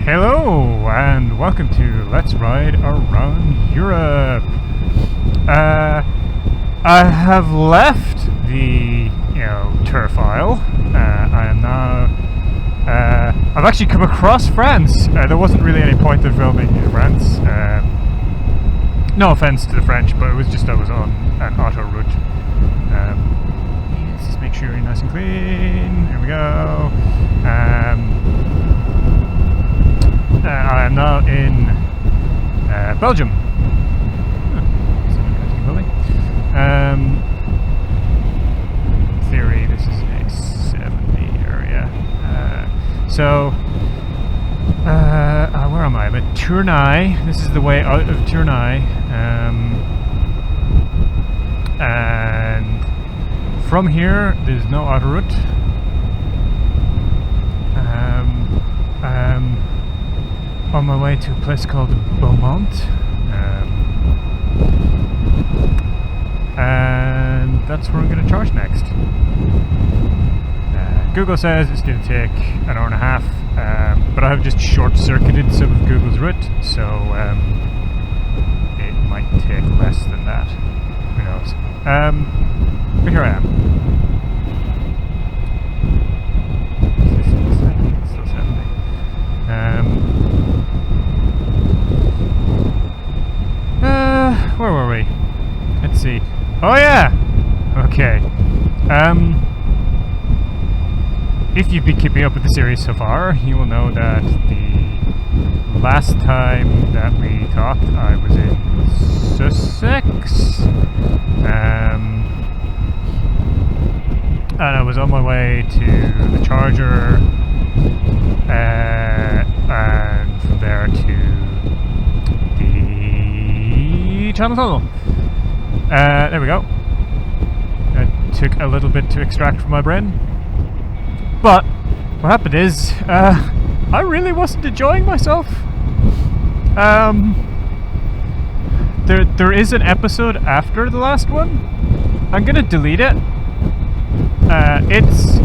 Hello and welcome to Let's Ride Around Europe. I have left the tour file. I am now. I've actually come across France. There wasn't really any point of filming in France. No offense to the French, but it was just I was on an auto route. Let's just make sure you're nice and clean. Here we go. I am now in Belgium. In theory, this is a 70 area. Where am I? I'm at Tournai. This is the way out of Tournai. And from here, there's no auto route. On my way to a place called Mons, and that's where I'm going to charge next. Google says it's going to take an hour and a half, but I have just short-circuited some of Google's route, so it might take less than that. Who knows? But here I am. Still 70. Where were we? Let's see. Oh yeah! Okay. If you've been keeping up with the series so far, you will know that the last time that we talked, I was in Sussex. And I was on my way to the charger, and from there to Channel Tunnel. There we go. It took a little bit to extract from my brain. But what happened is, I really wasn't enjoying myself. There is an episode after the last one. I'm gonna delete it. It's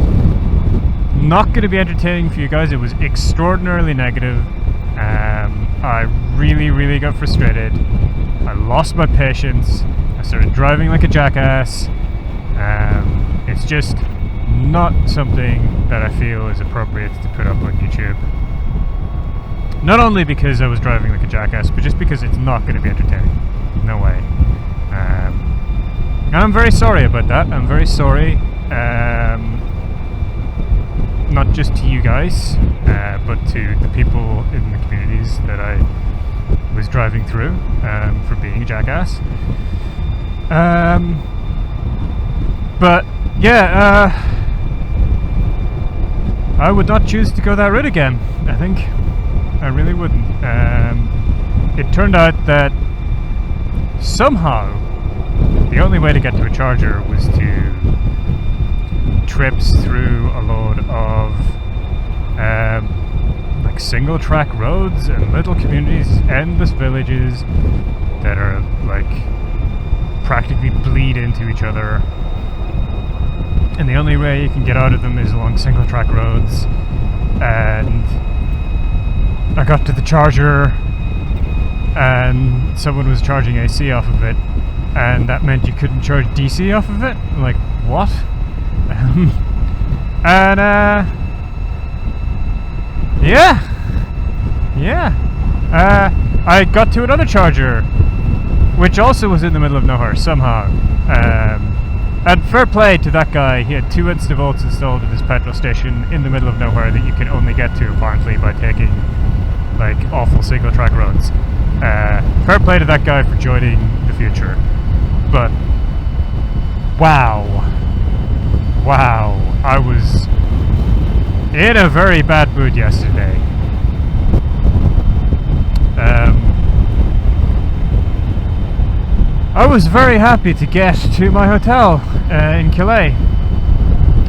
not gonna be entertaining for you guys. It was extraordinarily negative. I really got frustrated. I lost my patience. I started driving like a jackass. It's just not something that I feel is appropriate to put up on YouTube. Not only because I was driving like a jackass, but just because it's not going to be entertaining. No way. And I'm very sorry about that. I'm very sorry. Not just to you guys, but to the people in the communities that I was driving through for being a jackass. But yeah, I would not choose to go that route again. I think I really wouldn't. It turned out that somehow the only way to get to a charger was to trips through a load of like single track roads and little communities, endless villages that are like practically bleed into each other, and the only way you can get out of them is along single track roads. And I got to the charger and someone was charging AC off of it, and that meant you couldn't charge DC off of it. I'm like, what? And I got to another charger, which also was in the middle of nowhere somehow. And fair play to that guy, he had 2 insta-volts installed at his petrol station in the middle of nowhere that you can only get to apparently by taking like awful single track roads. Fair play to that guy for joining the future. But wow, I was in a very bad mood yesterday. I was very happy to get to my hotel in Calais.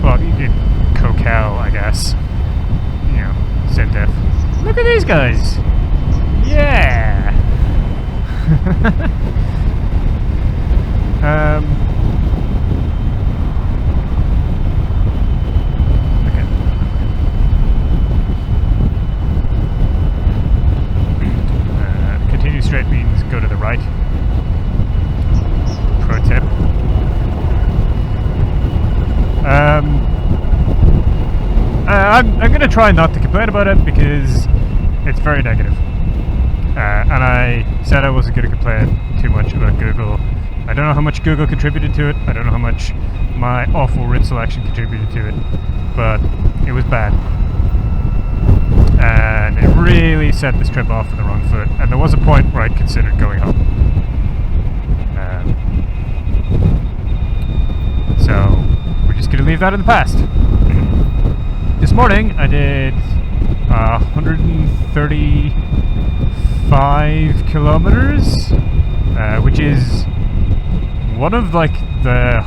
Well, in Coquel, I guess. You know, same diff. Look at these guys! Yeah! Okay. right. Pro tip. I'm going to try not to complain about it because it's very negative. And I said I wasn't going to complain too much about Google. I don't know how much Google contributed to it. I don't know how much my awful route selection contributed to it. But it was bad. And it really set this trip off on the wrong foot. And there was a point where I considered going home. So we're just going to leave that in the past. This morning I did 135 kilometers, which is one of like the.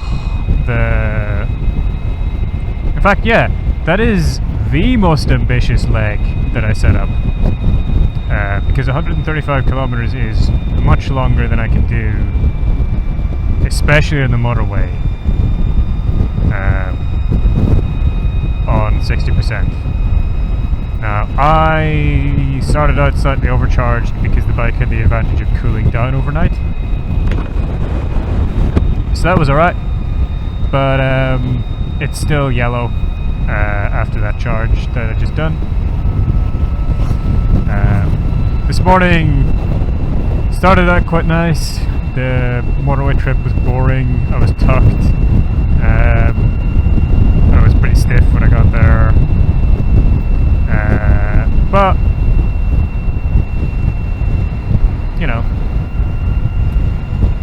In fact, yeah, that is the most ambitious leg that I set up, because 135 kilometers is much longer than I can do, especially on the motorway. On 60%. Now, I started out slightly overcharged because the bike had the advantage of cooling down overnight. So that was alright. But it's still yellow after that charge that I just done. This morning started out quite nice. The motorway trip was boring. I was tucked. I was pretty stiff when I got there, but you know,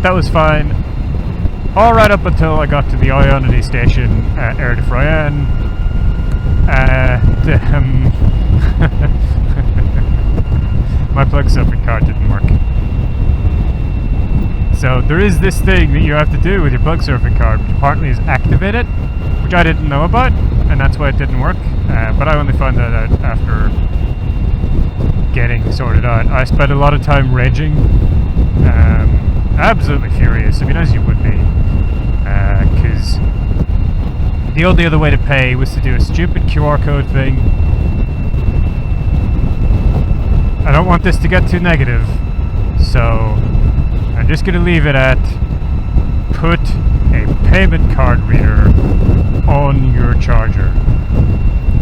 that was fine. All right up until I got to the Ionity station at Air de Froyenne, and my plug surfing card didn't work. So there is this thing that you have to do with your plug surfing card, which apparently is activate it, which I didn't know about, and that's why it didn't work. But I only found that out after getting sorted out. I spent a lot of time raging, absolutely furious. I mean, as you would be, because the only other way to pay was to do a stupid QR code thing. I don't want this to get too negative, so I'm just going to leave it at put a payment card reader on your charger.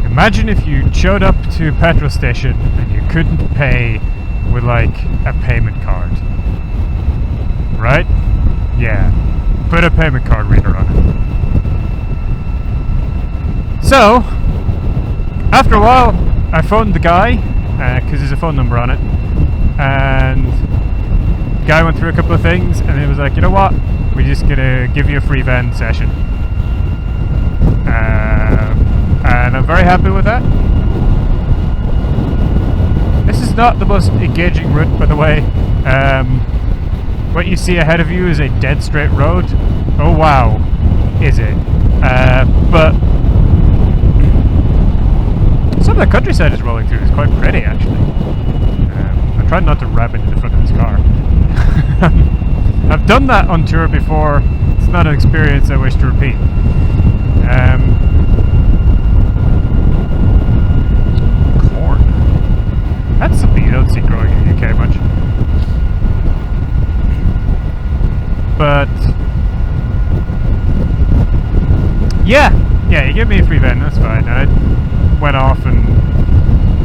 Imagine if you showed up to a petrol station and you couldn't pay with like a payment card. Right? Yeah. Put a payment card reader on it. So, after a while, I phoned the guy, because there's a phone number on it, and the guy went through a couple of things, and he was like, you know what, we're just going to give you a free van session. And I'm very happy with that. This is not the most engaging route, by the way. What you see ahead of you is a dead straight road. Oh wow, is it? But some of the countryside is rolling through is quite pretty, actually. I tried not to ram into the front of his car. I've done that on tour before. It's not an experience I wish to repeat. Corn. That's something you don't see growing in the UK much. But yeah, you give me a free van, that's fine. I went off and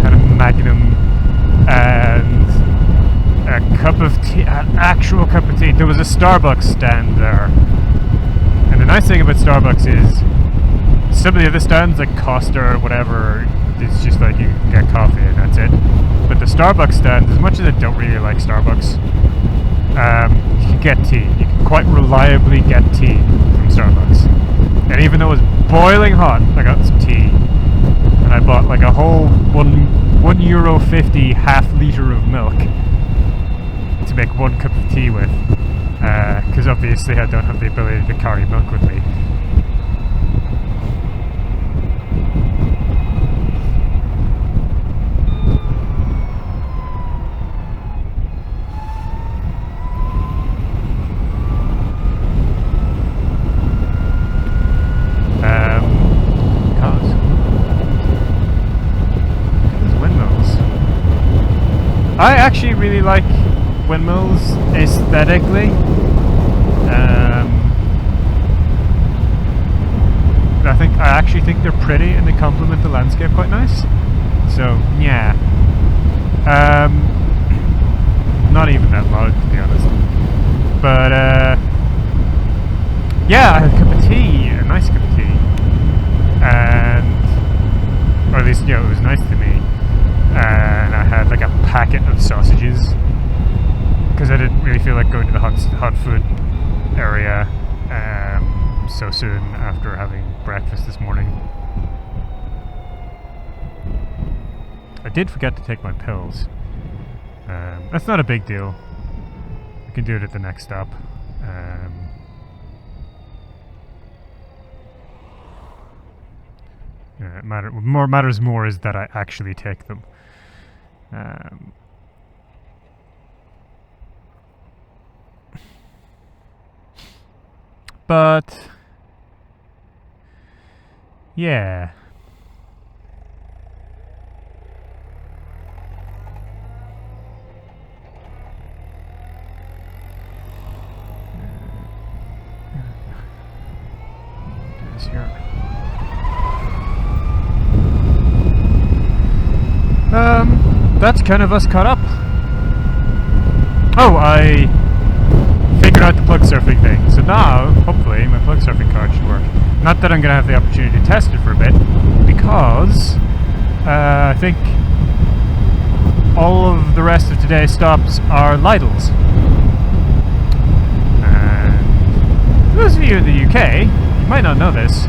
had a Magnum and a cup of tea, an actual cup of tea. There was a Starbucks stand there. And the nice thing about Starbucks is some of the other stands like Costa or whatever, it's just like you can get coffee and that's it. But the Starbucks stand, as much as I don't really like Starbucks, you can get tea. You can quite reliably get tea from Starbucks. And even though it was boiling hot, I got some tea. And I bought like a whole €1.50 half litre of milk to make one cup of tea with. Because obviously I don't have the ability to carry milk with me. I actually really like windmills aesthetically. I actually think they're pretty and they complement the landscape quite nice. So yeah, not even that loud to be honest. But yeah, I had a cup of tea, a nice cup of tea, and or at least it was nice to me. And I had like a packet of sausages because I didn't really feel like going to the hot food area so soon after having breakfast this morning. I did forget to take my pills. That's not a big deal. I can do it at the next stop. Matters more is that I actually take them. But yeah. Here. That's kind of us caught up. Oh, I figured out the plug surfing thing. So now, hopefully, my plug surfing card should work. Not that I'm going to have the opportunity to test it for a bit, because I think all of the rest of today's stops are Lidl's. And for those of you in the UK, you might not know this,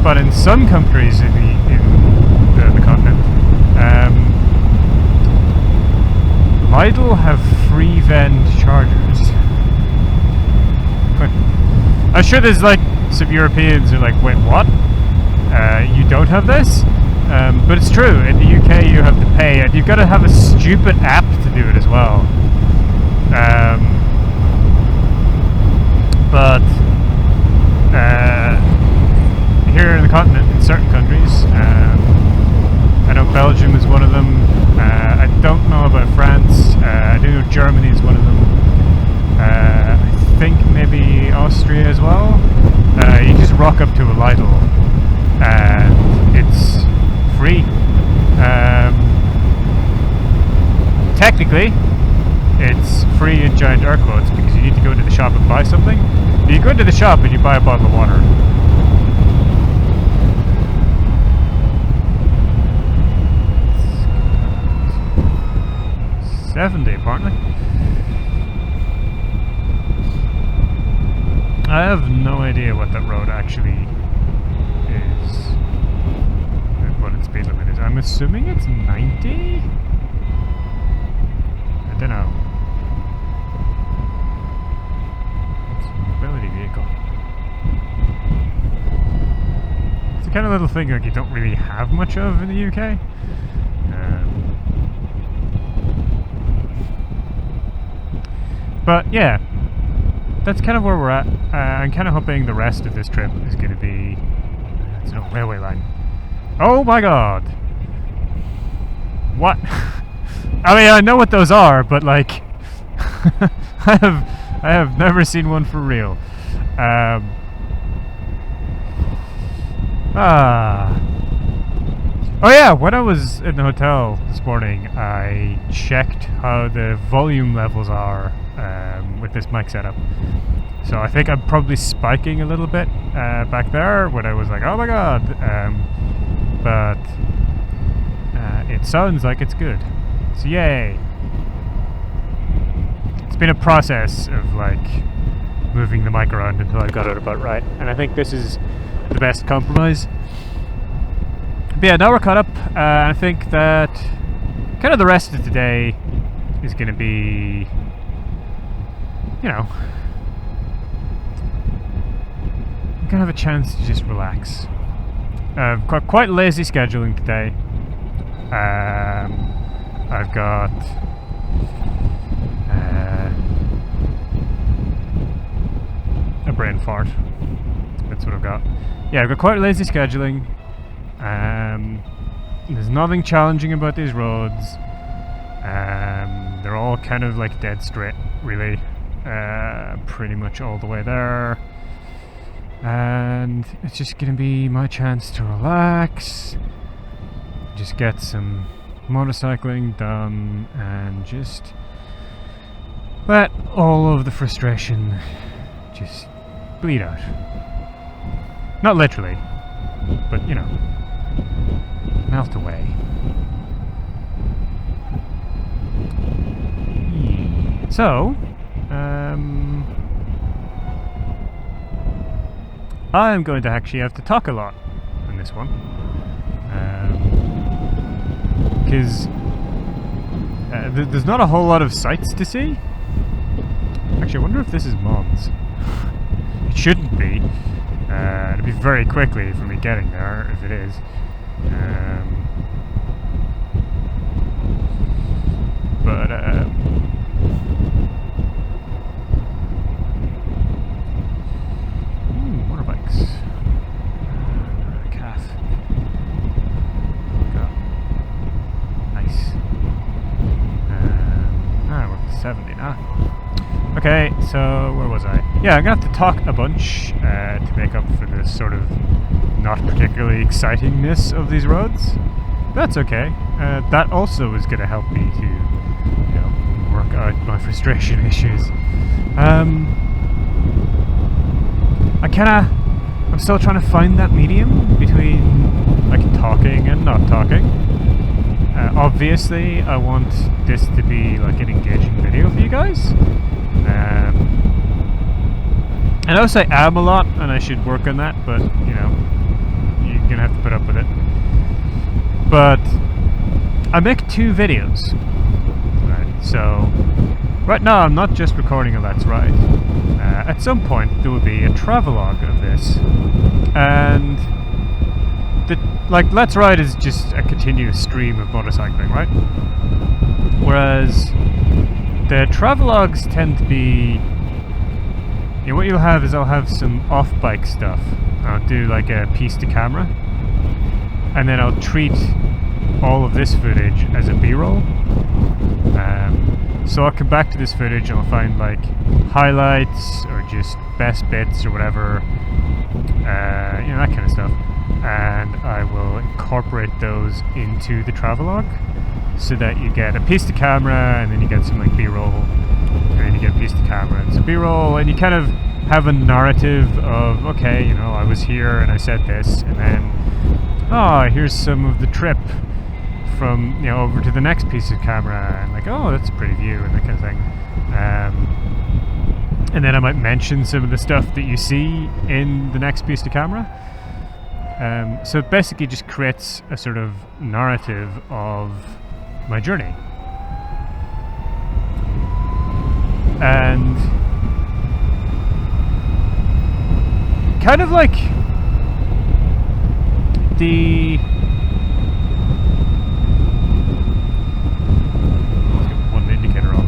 but in some countries in the continent, Lidl have free vend chargers. I'm sure there's like some Europeans who are like, wait, what? You don't have this? But it's true, in the UK you have to pay, and you've got to have a stupid app to do it as well. But here in the continent, in certain countries, I know Belgium is one of them. I don't know about France. I do know Germany is one of them. I think maybe Austria as well. You just rock up to a Lidl and it's free. Technically, it's free in giant air quotes because you need to go into the shop and buy something. You go into the shop and you buy a bottle of water. 70 apparently. I have no idea what that road actually is, what its speed limit is. I'm assuming it's 90? I don't know. It's a mobility vehicle. It's the kind of little thing like you don't really have much of in the UK. But yeah, that's kind of where we're at. I'm kind of hoping the rest of this trip is going to be... It's no railway line. Oh my god! What? I mean, I know what those are, but like... I have never seen one for real. Oh yeah, when I was in the hotel this morning, I checked how the volume levels are with this mic setup. So I think I'm probably spiking a little bit back there when I was like, oh my god. But it sounds like it's good. So yay. It's been a process of like moving the mic around until I got it about right. And I think this is the best compromise. But yeah, now we're caught up. I think that kind of the rest of today is going to be, you know, I'm going to have a chance to just relax. I've got quite lazy scheduling today. I've got a brain fart. That's what I've got. Yeah, I've got quite lazy scheduling. There's nothing challenging about these roads. they're all kind of like dead straight, really. Pretty much all the way there. And it's just gonna be my chance to relax, just get some motorcycling done, and just let all of the frustration just bleed out. Not literally, but you know, melt away. So, I'm going to actually have to talk a lot in this one, because there's not a whole lot of sights to see. Actually, I wonder if this is Mons. It shouldn't be. It'll be very quickly for me getting there if it is. But motorbikes. Calf. Go. Nice. We're up to 70 now. Okay, so where was I? Yeah, I'm gonna have to talk a bunch to make up for this sort of not particularly excitingness of these roads. That's okay. That also is gonna help me to, you know, work out my frustration issues. I'm still trying to find that medium between like talking and not talking. Obviously, I want this to be like an engaging video for you guys. I know I am a lot, and I should work on that, but you know, you're gonna have to put up with it. But I make 2 videos, right? So right now I'm not just recording a Let's Ride. At some point there will be a travelogue of this, and like Let's Ride is just a continuous stream of motorcycling, right? Whereas the travelogues tend to be, you know, what you'll have is I'll have some off-bike stuff. I'll do like a piece to camera, and then I'll treat all of this footage as a B-roll. So I'll come back to this footage and I'll find like highlights or just best bits or whatever, you know, that kind of stuff, and I will incorporate those into the travelogue, so that you get a piece to camera, and then you get some like B-roll, and then you get a piece to camera and some B-roll, and you kind of have a narrative of, okay, you know, I was here and I said this, and then, oh, here's some of the trip from, you know, over to the next piece of camera, and like, oh, that's a pretty view, and that kind of thing. And then I might mention some of the stuff that you see in the next piece to camera. So it basically just creates a sort of narrative of my journey. And kind of like the... Let's get one indicator on.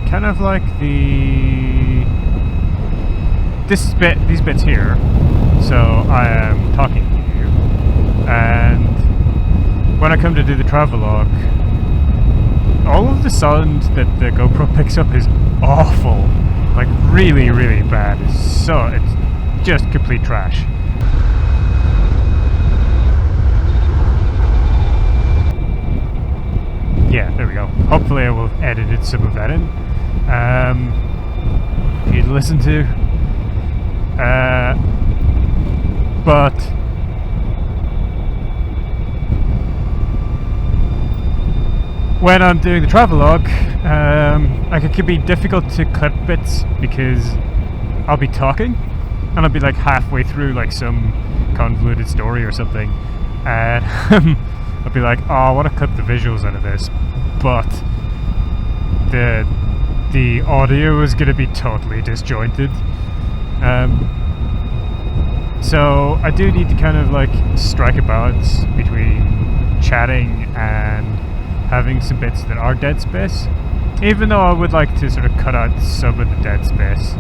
Kind of like these bits here. So I am talking to you, and when I come to do the travelogue, all of the sound that the GoPro picks up is awful, like really, really bad. It's just complete trash. Yeah, there we go. Hopefully I will have edited some of that in for you to listen to. But when I'm doing the travelogue, like it can be difficult to clip bits because I'll be talking and I'll be like halfway through like some convoluted story or something, and I'll be like, oh, I want to clip the visuals out of this, but the audio is going to be totally disjointed. So I do need to kind of like strike a balance between chatting and having some bits that are dead space, even though I would like to sort of cut out some of the dead space,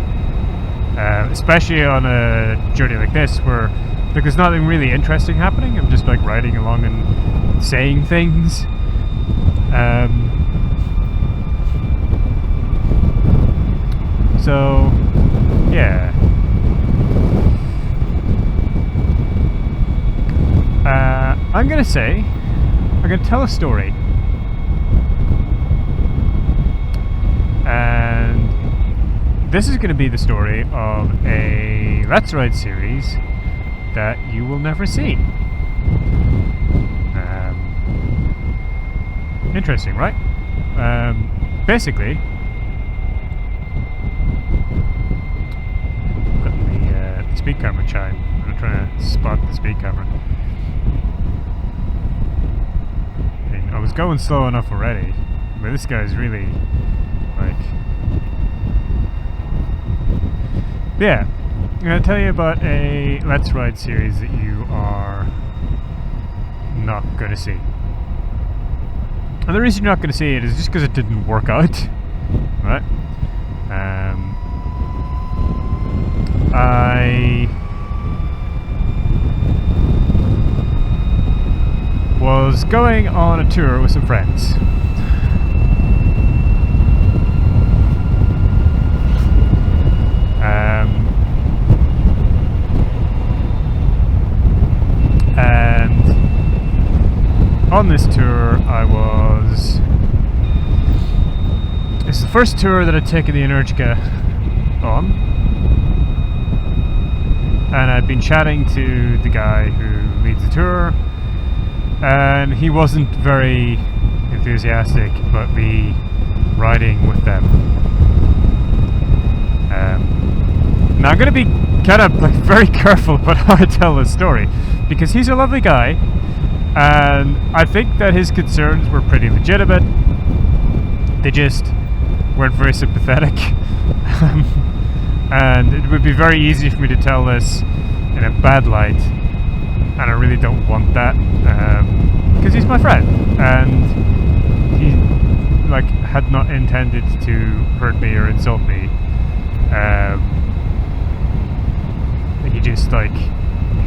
especially on a journey like this where like there's nothing really interesting happening. I'm just like riding along in saying things. So, yeah. I'm gonna tell a story. And this is gonna be the story of a Let's Ride series that you will never see. Interesting, right? Basically, I've got the speed camera chime. I'm trying to spot the speed camera. I was going slow enough already, but this guy's really, like... Yeah, I'm going to tell you about a Let's Ride series that you are not going to see. And the reason you're not going to see it is just because it didn't work out, right? I was going on a tour with some friends. And on this tour it's the first tour that I'd taken the Energica on. And I'd been chatting to the guy who leads the tour, and he wasn't very enthusiastic about me riding with them. Now I'm going to be kind of like very careful about how I tell this story, because he's a lovely guy, and I think that his concerns were pretty legitimate. They just weren't very sympathetic. And it would be very easy for me to tell this in a bad light, and I really don't want that, because he's my friend, and he like had not intended to hurt me or insult me. He just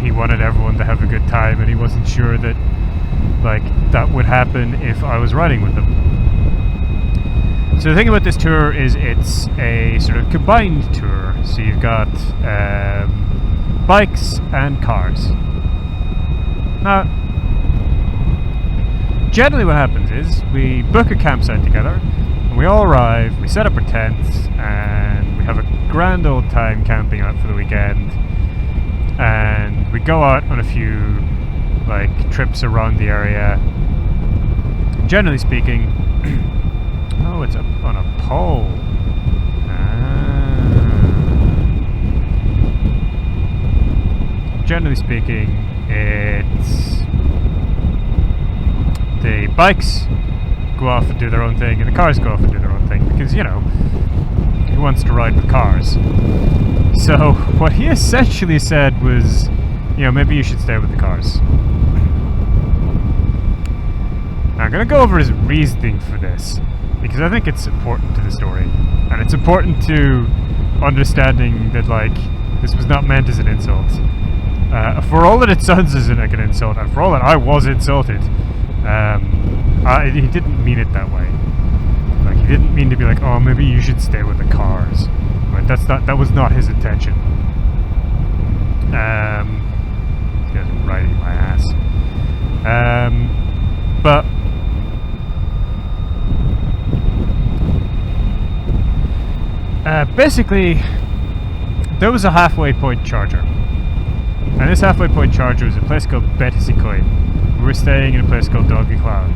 he wanted everyone to have a good time, and he wasn't sure that that would happen if I was riding with them. So the thing about this tour is it's a sort of combined tour. So you've got bikes and cars. Now, generally what happens is we book a campsite together, and we all arrive, we set up our tents, and we have a grand old time camping out for the weekend. And we go out on a few trips around the area. Generally speaking, oh, it's up on a pole. Generally speaking, it's the bikes go off and do their own thing, and the cars go off and do their own thing, because, who wants to ride with cars? So what he essentially said was, maybe you should stay with the cars. Now, I'm going to go over his reasoning for this, because I think it's important to the story, and it's important to understanding that this was not meant as an insult. For all that it sounds as an insult, and for all that I was insulted, he didn't mean it that way. He didn't mean to be oh, maybe you should stay with the cars. Right? That was not his intention. This guy's riding my ass. But basically, there was a halfway point charger. And this halfway point charger was a place called Betisicoy. We were staying in a place called Doggy Cloud.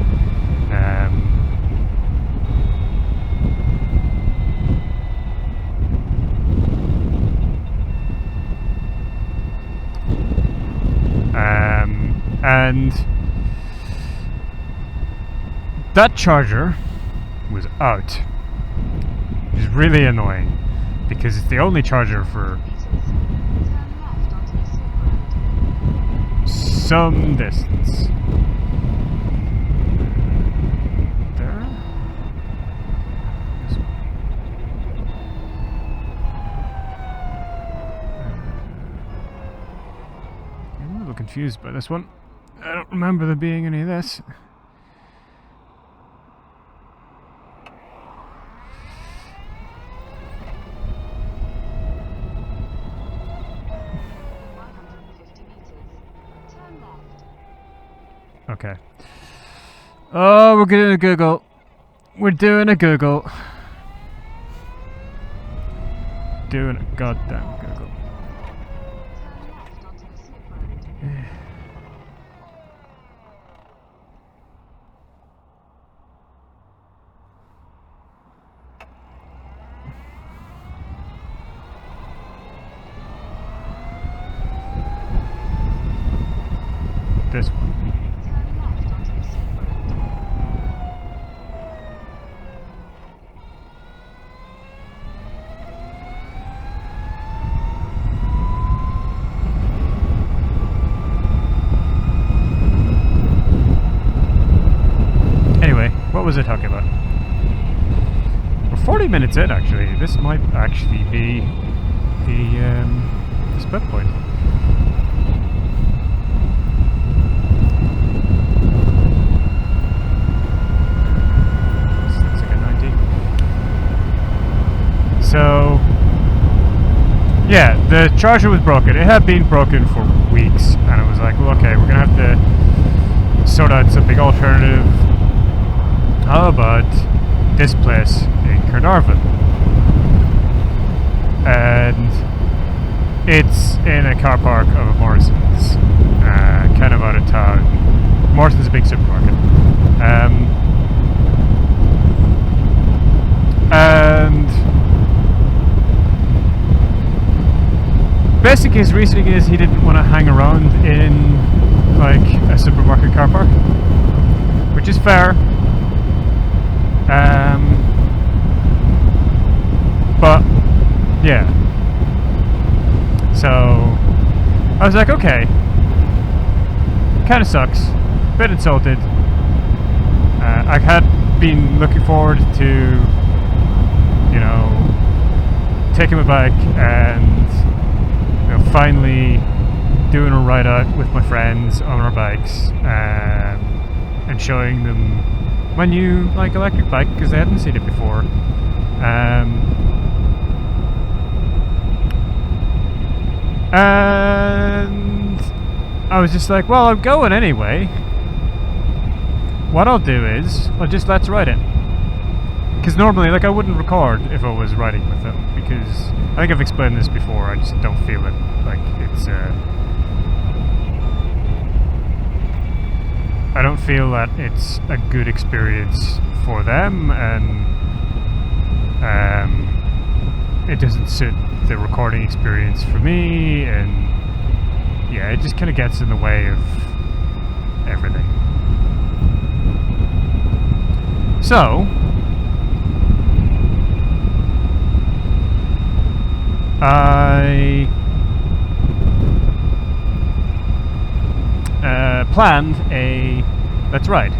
And that charger was out, which is really annoying, because it's the only charger for some distance. There? This one. I'm a little confused by this one. I don't remember there being any of this. Okay. Oh, we're doing a Google. We're doing a Google. Doing a goddamn Google. This one. Anyway, what was I talking about? We're 40 minutes in, actually. This might actually be the split point. Looks like a 90. So, yeah, the charger was broken. It had been broken for weeks, and I was like, well, okay, we're gonna have to sort out something alternative. How about this place in Carnarvon? And it's in a car park of a Morrison's, kind of out of town. Morrison's is a big supermarket. And basically his reasoning is he didn't want to hang around in like a supermarket car park, which is fair. But yeah, so I was like, okay, kind of sucks, bit insulted. I had been looking forward to, you know, taking my bike and, you know, finally doing a ride out with my friends on our bikes, and showing them my new like electric bike because they hadn't seen it before. And I was just like, well, I'm going anyway. What I'll do is let's ride it. Because normally, like, I wouldn't record if I was riding with them, because I think I've explained this before. I just don't feel it like it's I don't feel that it's a good experience for them, and it doesn't suit the recording experience for me, and yeah, it just kind of gets in the way of everything. So I planned a let's ride.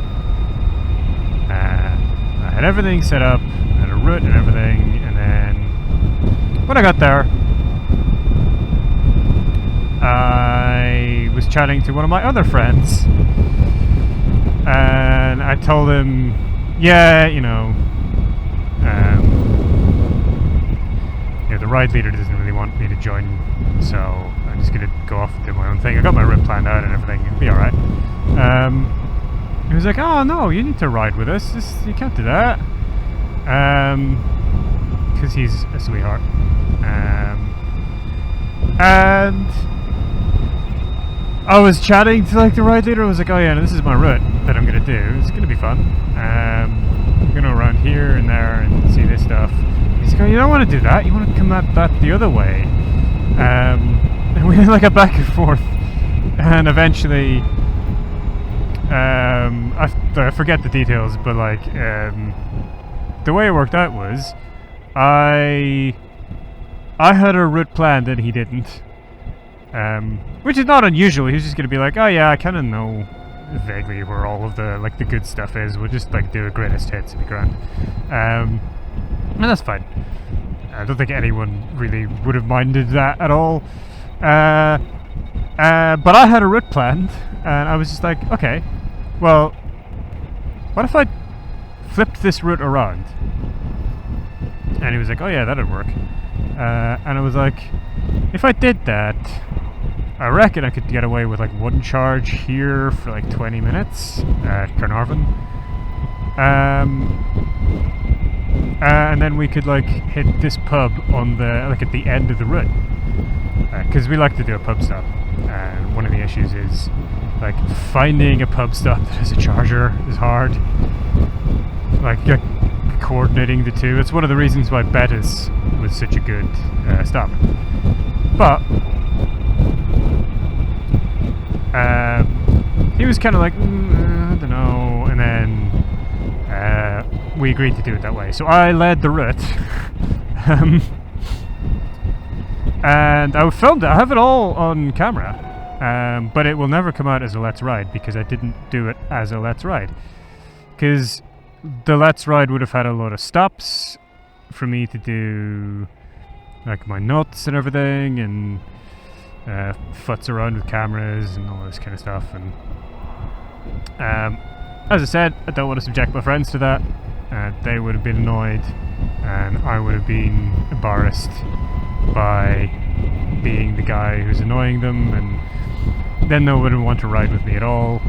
I had everything set up, I had a route and everything, and then when I got there, I was chatting to one of my other friends, and I told him, yeah, you know, the ride leader doesn't really want me to join, so I'm just gonna go off and do my own thing. I got my route planned out and everything, it'll be alright. He was like, oh no, you need to ride with us, you can't do that. Because he's a sweetheart. And I was chatting to like the ride leader. I was like, oh yeah, no, this is my route that I'm gonna do. It's gonna be fun. I'm gonna go around here and there and see this stuff. He's like, oh, you don't want to do that. You want to come that the other way. And we had like a back and forth. And eventually, I forget the details, but like the way it worked out was, I had a route planned and he didn't. Which is not unusual. He was just gonna be like, oh yeah, I kind of know vaguely where all of the like the good stuff is. We'll just like do a greatest hits and be grand. And that's fine. I don't think anyone really would have minded that at all. But I had a route planned, and I was just like, okay, well, what if I flipped this route around? And he was like, oh yeah, that'd work. And I was like, if I did that, I reckon I could get away with like one charge here for like 20 minutes at Carnarvon. And then we could like hit this pub on the like at the end of the route, because we like to do a pub stop. And one of the issues is like finding a pub stop that has a charger is hard. Like coordinating the two. It's one of the reasons why Betis was such a good stop. But he was kind of like, I don't know, and then we agreed to do it that way. So I led the route, and I filmed it. I have it all on camera, but it will never come out as a Let's Ride because I didn't do it as a Let's Ride. Because the Let's Ride would have had a lot of stops for me to do, like my notes and everything, and futz around with cameras and all this kind of stuff. And as I said, I don't want to subject my friends to that. They would have been annoyed, and I would have been embarrassed by being the guy who's annoying them, and then they wouldn't want to ride with me at all.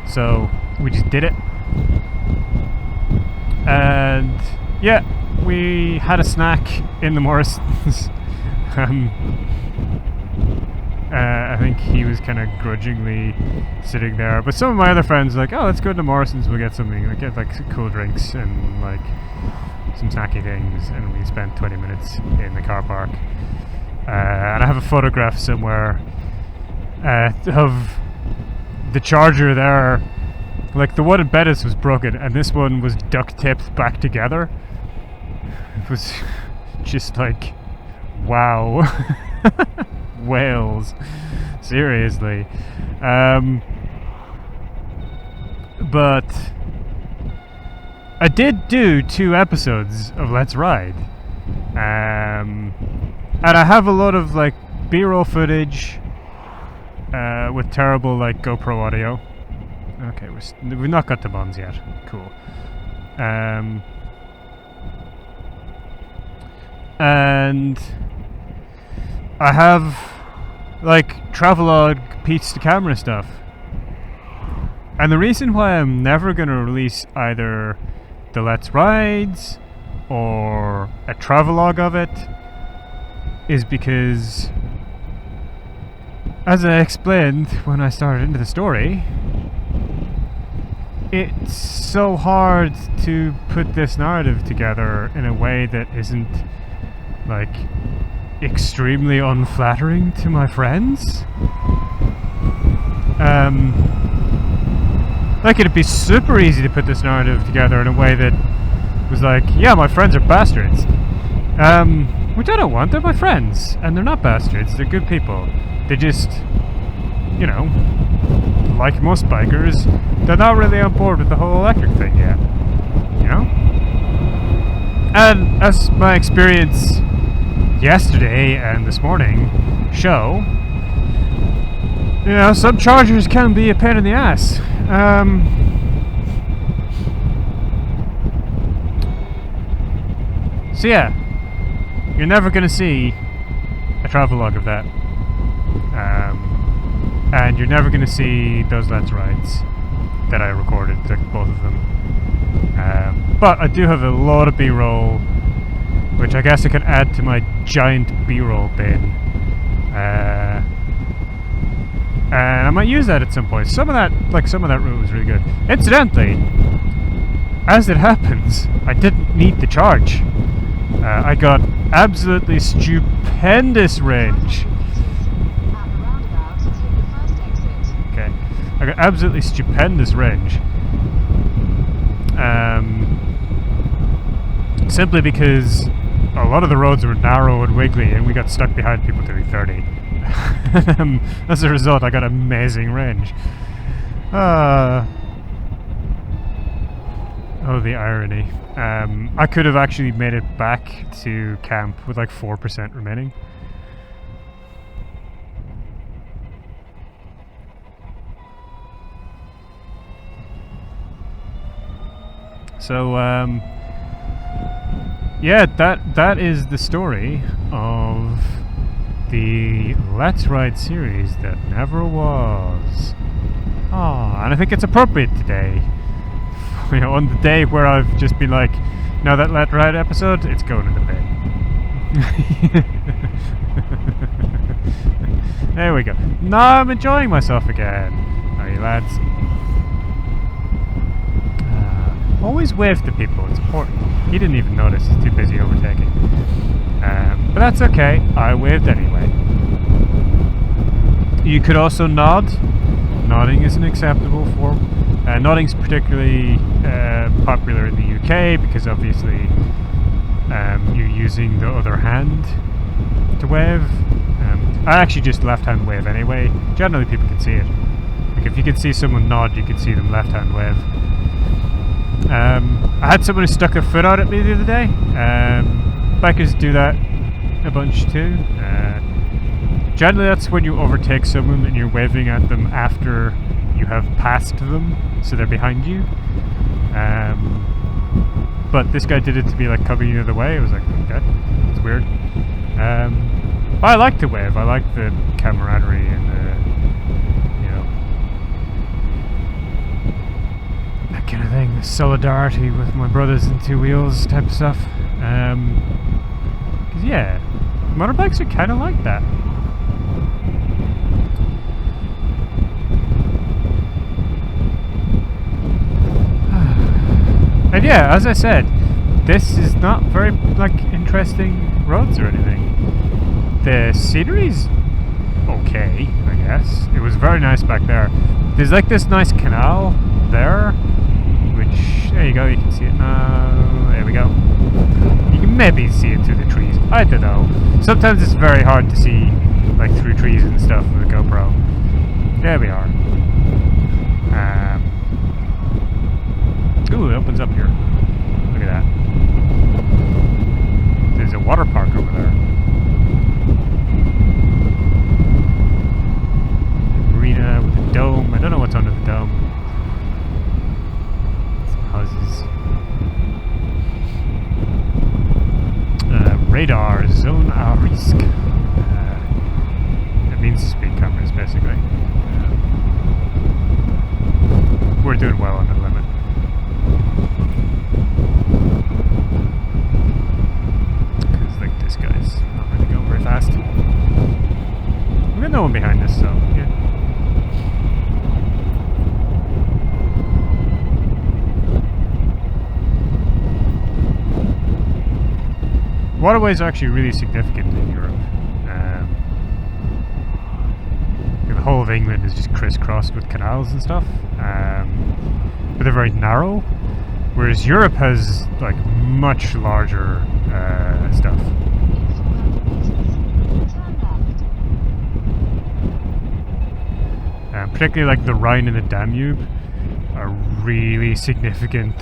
So we just did it. And yeah, we had a snack in the Morrisons. I think he was kind of grudgingly sitting there, but some of my other friends were like, oh, let's go to Morrisons, we'll get something, like get like cool drinks and like some snacky things. And we spent 20 minutes in the car park. And I have a photograph somewhere of the charger there. Like the one in Betis was broken, and this one was duct taped back together. It was just like, wow. Wales, seriously. But I did do 2 episodes of Let's Ride, and I have a lot of like B-roll footage with terrible like GoPro audio. Okay, we've not got to Mons yet. Cool. And I have like travelogue piece to camera stuff. And the reason why I'm never going to release either the Let's Rides or a travelogue of it is because, as I explained when I started into the story, it's so hard to put this narrative together in a way that isn't like extremely unflattering to my friends. Like it'd be super easy to put this narrative together in a way that was like, yeah, my friends are bastards. Which I don't want. They're my friends, and they're not bastards. They're good people. They just, you know, like most bikers, they're not really on board with the whole electric thing yet. You know? And as my experience yesterday and this morning show, you know, some chargers can be a pain in the ass. So yeah, you're never going to see a travelogue of that. And you're never going to see those Let's Rides that I recorded, like both of them. But I do have a lot of B-roll, which I guess I can add to my giant B-roll bin. And I might use that at some point. Some of that route was really good. Incidentally, as it happens, I didn't need the charge. I got absolutely stupendous range. Okay, I got absolutely stupendous range. Simply because a lot of the roads were narrow and wiggly, and we got stuck behind people doing 30. As a result, I got amazing range. Oh, the irony. I could have actually made it back to camp with like 4% remaining. So, yeah, that is the story of the Let's Ride series that never was. Ah, and I think it's appropriate today. You know, on the day where I've just been like, now that Let's Ride episode, it's going in the bin. There we go. Now I'm enjoying myself again. Are you lads? Always wave to people, it's important. He didn't even notice, he's too busy overtaking. But that's okay, I waved anyway. You could also nod. Nodding is an acceptable form. Nodding's particularly popular in the UK because obviously you're using the other hand to wave. I actually just left-hand wave anyway. Generally people can see it. Like if you can see someone nod, you can see them left-hand wave. I had someone who stuck their foot out at me the other day. Bikers do that a bunch too. Generally that's when you overtake someone and you're waving at them after you have passed them, so they're behind you. But this guy did it to be like coming the other way. I was like, okay, it's weird. But I like to wave. I like the camaraderie and the, you know, that kind of thing. The solidarity with my brothers in two wheels type of stuff. 'Cause yeah, motorbikes are kind of like that. And yeah, as I said, this is not very like interesting roads or anything. The scenery's okay, I guess. It was very nice back there. There's like this nice canal there, which, there you go, you can see it now. There we go. You can maybe see it through the trees. I don't know. Sometimes it's very hard to see like through trees and stuff with a GoPro. There we are. Ooh, it opens up here. Look at that. There's a water park over there. Arena with a dome. I don't know what's under the dome. Some houses. Radar zone à risque. It means speed cameras, basically. We're doing well under the limit. Because like this guy's not really going very fast. We got no one behind us, so yeah. Waterways are actually really significant in Europe. The whole of England is just crisscrossed with canals and stuff, but they're very narrow, whereas Europe has like much larger stuff. Particularly like the Rhine and the Danube are really significant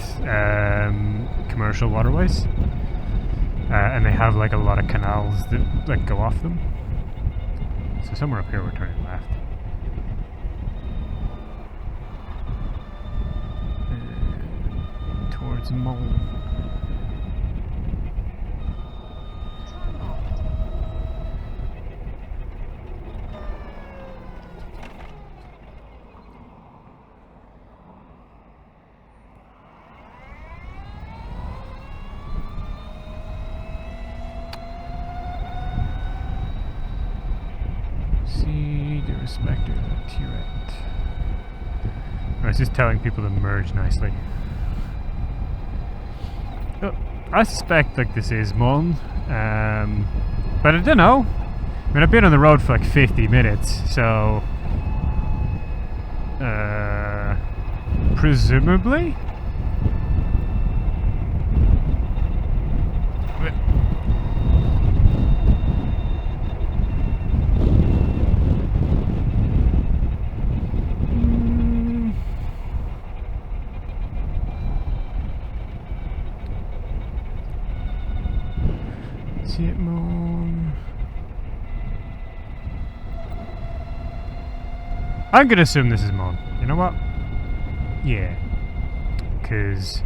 commercial waterways. And they have like a lot of canals that like go off them. So somewhere up here we're turning left. Towards Mons. Respector Tournai. I was just telling people to merge nicely. Oh, I suspect like this is Mons, but I don't know. I mean, I've been on the road for like 50 minutes, so presumably. See it, Mons. I'm gonna assume this is Mons. You know what? Yeah. Because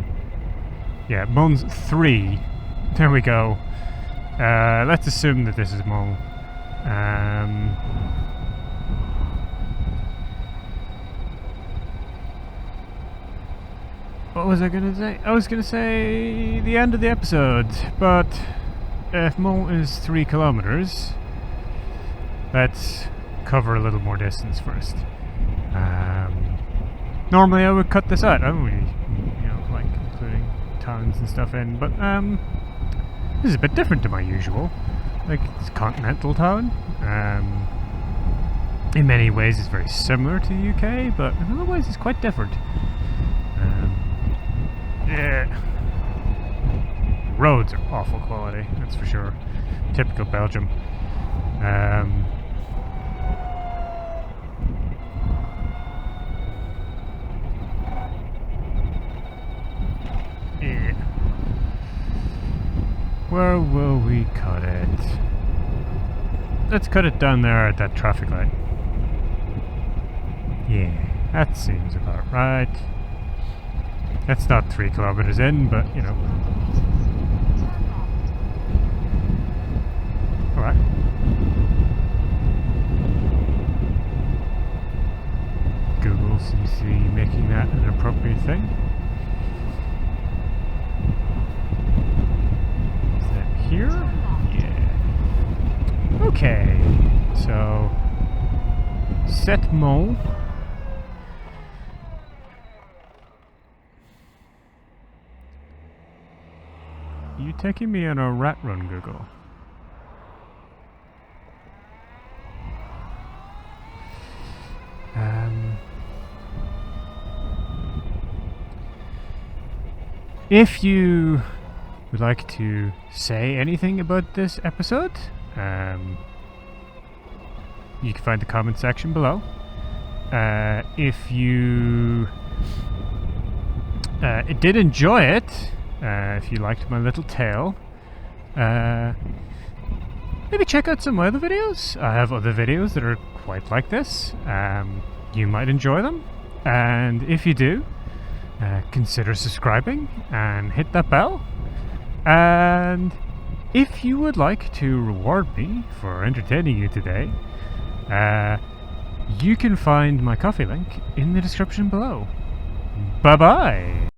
Yeah, Mons 3. There we go. Let's assume that this is Mons. What was I gonna say? I was gonna say the end of the episode, but if Mons is 3 kilometers, let's cover a little more distance first. Normally I would cut this out. I don't really, like including towns and stuff in, but this is a bit different to my usual. Like, it's a continental town. In many ways it's very similar to the UK, but in other ways it's quite different. Yeah. Roads are awful quality, that's for sure. Typical Belgium. Yeah. Where will we cut it? Let's cut it down there at that traffic light. Yeah, that seems about right. That's not 3 kilometers in, but Alright. Google seems to be making that an appropriate thing. Is that here? Yeah. Okay, so set Mons. You taking me on a rat run, Google? If you would like to say anything about this episode, you can find the comment section below. If you did enjoy it, if you liked my little tale, maybe check out some other videos. I have other videos that are quite like this. You might enjoy them, and if you do, consider subscribing and hit that bell. And if you would like to reward me for entertaining you today, you can find my coffee link in the description below. Bye bye!